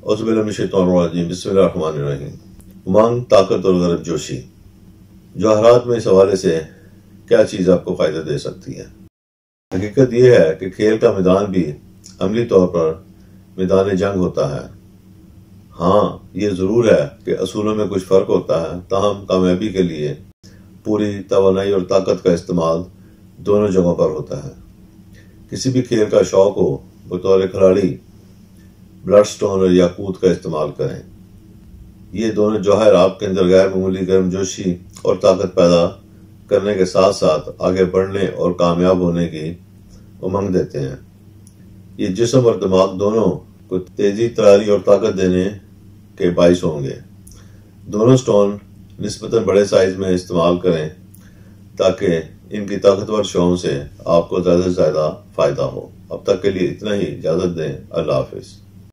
बिस्मिल्लाहिर्रहमानिर्रहीम। उमंग, ताकत और गर्मजोशी। जवाहरात में इस हवाले से क्या चीज़ आपको फ़ायदा दे सकती है? हकीकत यह है कि खेल का मैदान भी अमली तौर पर मैदान जंग होता है। हाँ, ये ज़रूर है कि असूलों में कुछ फ़र्क होता है, ताहम कामयाबी के लिए पूरी तवानाई और ताकत का इस्तेमाल दोनों जगहों पर होता है। किसी भी खेल का शौक हो, बतौर खिलाड़ी ब्लड स्टोन और याकूत का इस्तेमाल करें। ये दोनों जौहर आपके अंदर गैर मामूली गर्मजोशी और ताकत पैदा करने के साथ साथ आगे बढ़ने और कामयाब होने की उमंग देते हैं। ये जिस्म और दिमाग दोनों को तेजी, तरारी और ताकत देने के बाइस होंगे। दोनों स्टोन निस्बतन बड़े साइज में इस्तेमाल करें ताकि इनकी ताकतवर शौं से आपको ज़्यादा से ज़्यादा फ़ायदा हो। अब तक के लिए इतना ही, इजाज़त दें। अल्लाह हाफिज़।